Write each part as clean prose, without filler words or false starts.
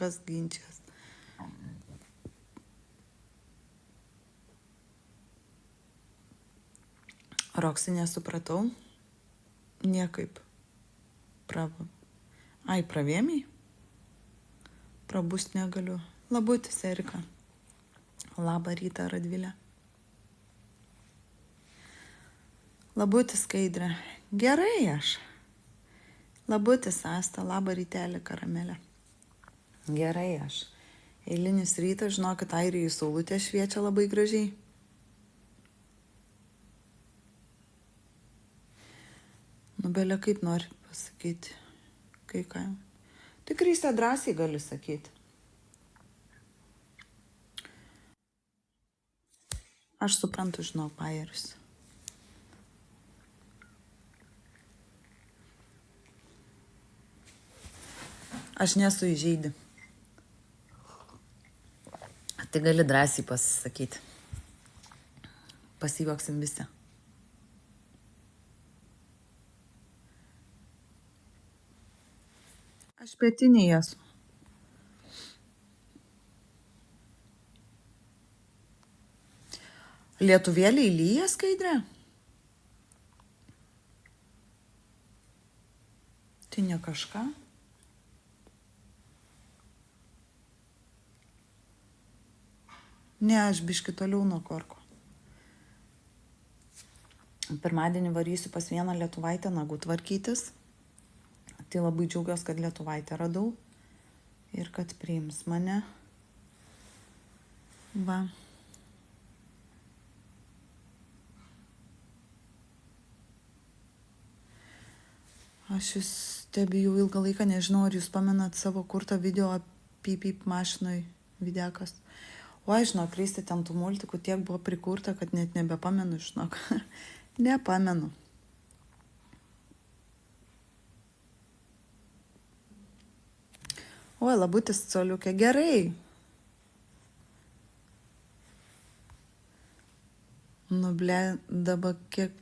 kažkas ginčijas. Roksi, nesupratau. Niekaip. Pravėmiai? Prabust negaliu. Labutis, Erika. Labą rytą, Radvilė. Labutis, Skaidrė. Gerai aš. Labutis, Asta. Labą rytelį, Karamelė. Gerai aš. Eilinis rytas, žinokit, Airijai saulutė šviečia labai gražiai. Belė kaip nori pasakyti. Kai ką. Tikrystę drąsiai gali sakyti. Aš suprantu, žinau, bajerius. Aš nesu įžeidi. Tai gali drąsiai pasisakyti. Pasijuoksim visi. Aš pietiniai esu. Lietuvėliai lyja, Skaidrė? Tai ne kažką. Ne, aš biški toliau nuo Korko. Pirmadienį varysiu pas vieną lietuvaitę nagų tvarkytis. Tai labai džiaugiuosi, kad lietuvaitę radau ir kad priims mane. Va. Aš jūs stebėjau ilgą laiką, nežinau, ar jūs pamenat savo kurtą video pip mašinoj videkas. Oi, žinok, Kristi, ten tų multikų tiek buvo prikurta, kad net nebepamenu, žinok. Nepamenu. Oi, Labutis, coliukė, gerai. Ble, dabar kiek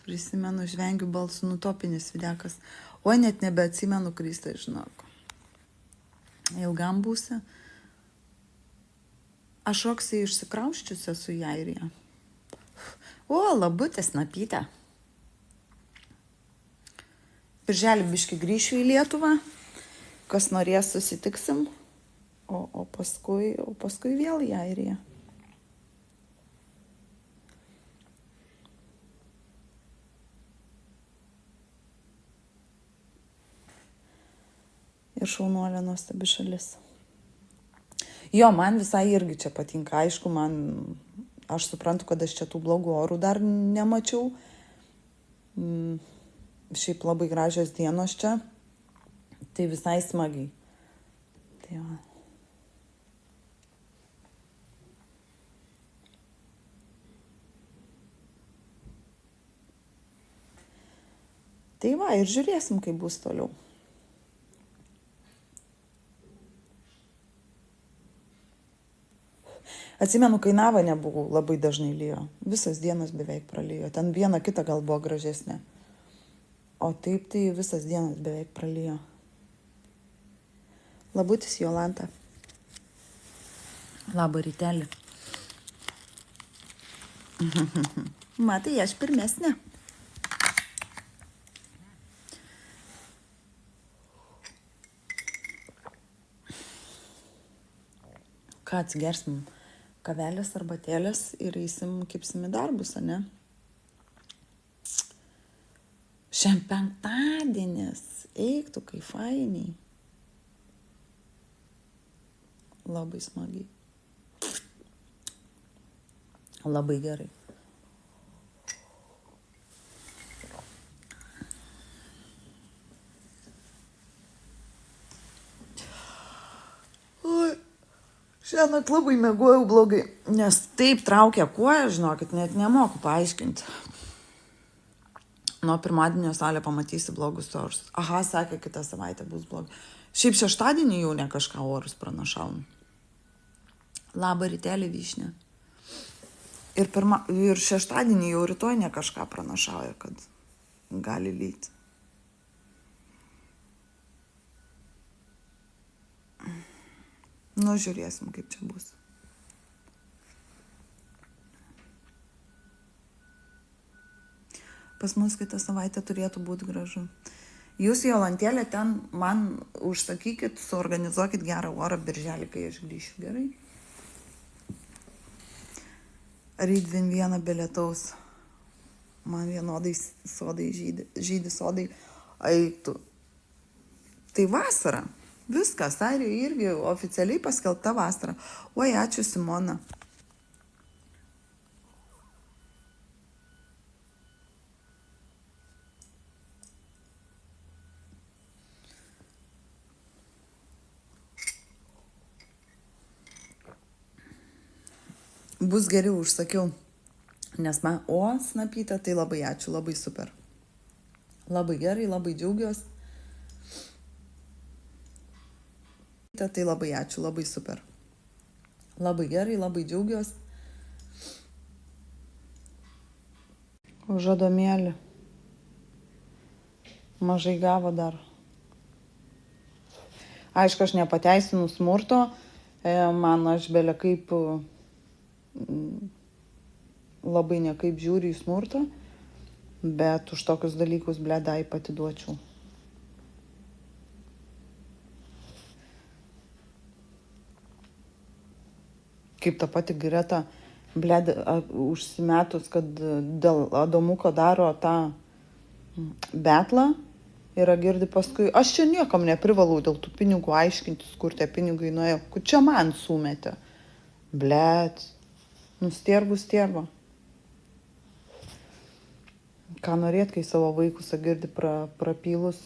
prisimenu, žvengiu balsų, nutopinis videkas. Oi, net nebeatsimenu, Kristai, žinok. Ilgam būsi. Aš Roksiai išsikrauščiusi esu į Airiją. O, Labutis, napytė. Birželį biški grįšiu į Lietuvą. Kas norės, susitiksim, o paskui vėl į Airiją. Ir šaunuolė nuostabi šalis. Jo, man visai irgi čia patinka. Aišku, aš suprantu, kad aš čia tų blogų orų dar nemačiau. Šiaip labai gražios dienos čia. Tai visai smagiai. Tai va. Tai va, ir žiūrėsim, kaip bus toliau. Atsimenu, kai Nava nebuvau, labai dažnai lijo. Visas dienas beveik pralijo. Ten viena kita gal buvo gražesnė. O taip tai visas dienas beveik pralijo. Labutis, Jolanta. Labą rytelį. Matai, aš pirmesnė. Ką atsigersim? Kavelės arbatėlės ir eisim, kipsim į darbus, ane? Šiandien penktadienis. Eik tu, kai fainiai. Labai smagiai. Labai gerai. Šiandien labai mėgojau blogai, nes taip traukia koją, žinokit, net nemoku paaiškinti. Nuo pirmadienio salė pamatysi blogus orus. Aha, sakė, kitą savaitę bus blogai. Šiaip šeštadienį jau ne kažką orus pranašaunu. Labą rytelį, vyšnė. Ir šeštadienį jau rytoj ne kažką pranašauja, kad gali lyti. Nu, žiūrėsim, kaip čia bus. Pas mus kitą savaitę turėtų būti gražu. Jūs, Jolantėlė, ten man užsakykit, suorganizuokit gerą orą birželį, kai aš grįšiu, gerai? Rydvin vieną be lietaus. Man vienodai sodai žydi sodai. Aitų. Tai vasara. Viskas, Airijoje irgi oficialiai paskelbta vasara. Oi, ačiū, Simona. Bus geriau, užsakiau. Nes man, snapyta, tai labai ačiū, labai super. Labai gerai, labai džiaugiuosi. Tai labai ačiū, labai super. Labai gerai, labai džiaugiuosi. Žadomėlį. Mažai gavo dar. Aišku, aš nepateisinu smurto. Man aš belia kaip labai nekaip žiūriu į smurtą, bet už tokius dalykus bledai patiduočiau. Kaip ta pati Greta bled užsimetus, kad dėl Adomuko daro tą betlą ir girdi paskui, aš čia niekam neprivalau dėl tų pinigų aiškintis, kur tie pinigai nuėjo, kur čia man sumetė. Bled, stierba. Ką norėt, kai savo vaikus girdi prapylus?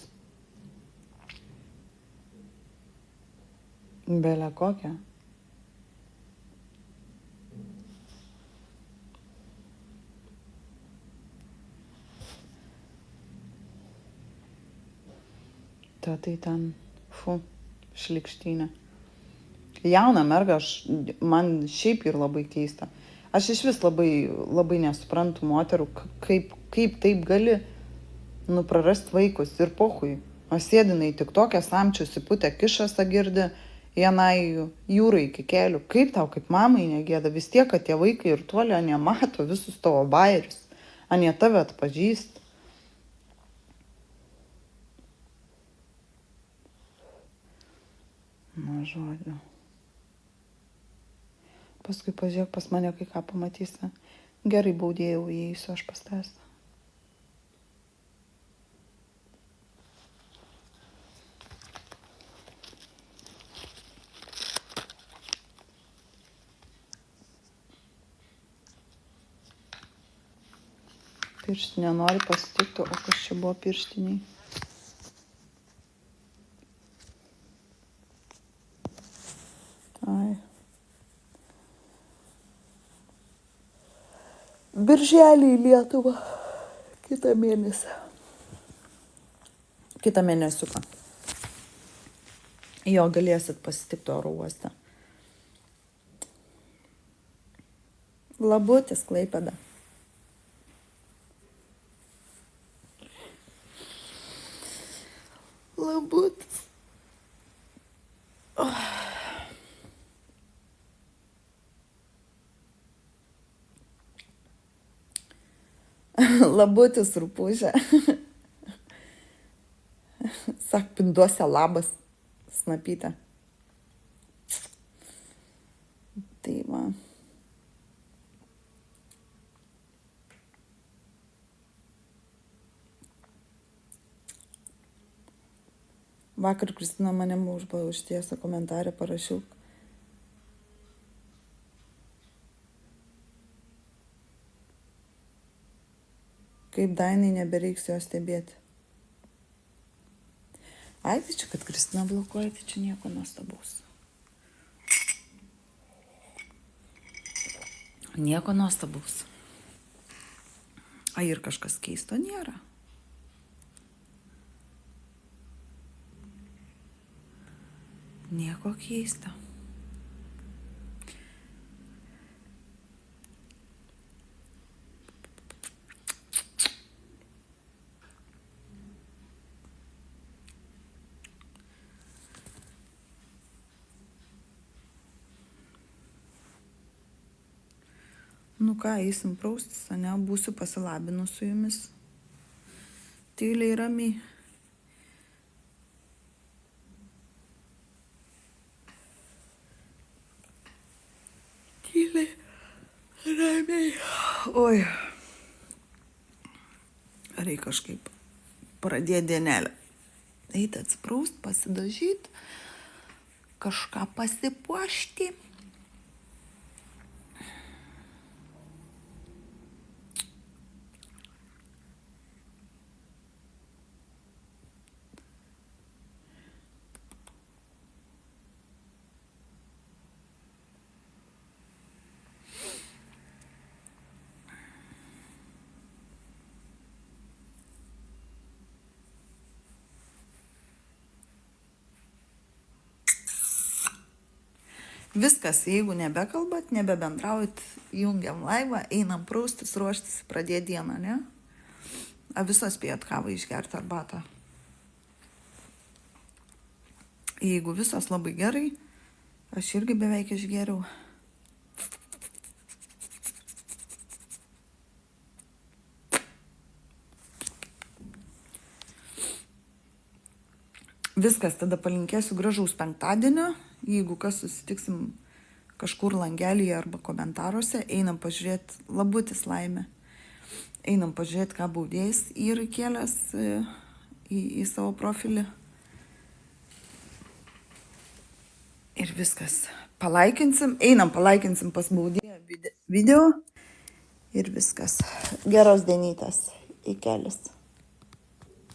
Belia kokią. Tai ten, šlikštynė. Jauna merga, man šiaip ir labai keista. Aš iš vis labai nesuprantu moterų, kaip taip gali prarasti vaikus ir pohui. O sėdinai tik tokią samčių siputę kišasą girdi, vienai jūrai iki kelių. Kaip tau, kaip mamai negėda, vis tiek, kad tie vaikai ir tuolė anie mato visus tavo bairius, anie tave atpažįst. Na, žodžiu. Paskui pažiūrėk pas mane, kai ką pamatysi. Gerai baudėjau, įeisiu aš pas tęs. Pirštinė nori pasitikti, o kas čia buvo pirštiniai? Birželį į Lietuvą. Kitą mėnesį. Kitą mėnesiuką. Jo galėsit pasitikti oro uoste. Labutis, Klaipėda. Labutis. Labutis rūpužė. Sak, pinduose labas, snapytė. Tai va. Vakar Kristina mane užtiesą komentarę parašiau. Kaip Dainai nebereiks jo stebėti. Ai, tai čia, kad Kristina blokuoja, tai čia nieko nuostabaus. Nieko nuostabaus. Ai, ir kažkas keisto nėra. Nieko keista. Nu ką, eisim praustis, ane, būsiu pasilabinus su jumis. Tyliai ramiai. Tyliai ramiai. Oi. Reikia kažkaip pradėti dienelę. Eiti atsipraust, pasidažyti, kažką pasipuošti. Viskas, jeigu nebekalbat, nebebendraujat, jungiam laivą, einam praustis, ruoštis, pradėti dieną, ne? A visos spėjot kavą išgerti arbatą. Jeigu visos labai gerai, aš irgi beveik išgeriau. Viskas, tada palinkėsiu gražaus penktadienio. Jeigu kas susitiksim kažkur langelyje arba komentaruose, einam pažiūrėti Labutis Laimė. Einam pažiūrėti, ką baudėjas yra kėlęs į savo profilį. Ir viskas. Palaikinsim, einam palaikinsim pas baudėją video. Ir viskas. Geros dienytės. Į kelius.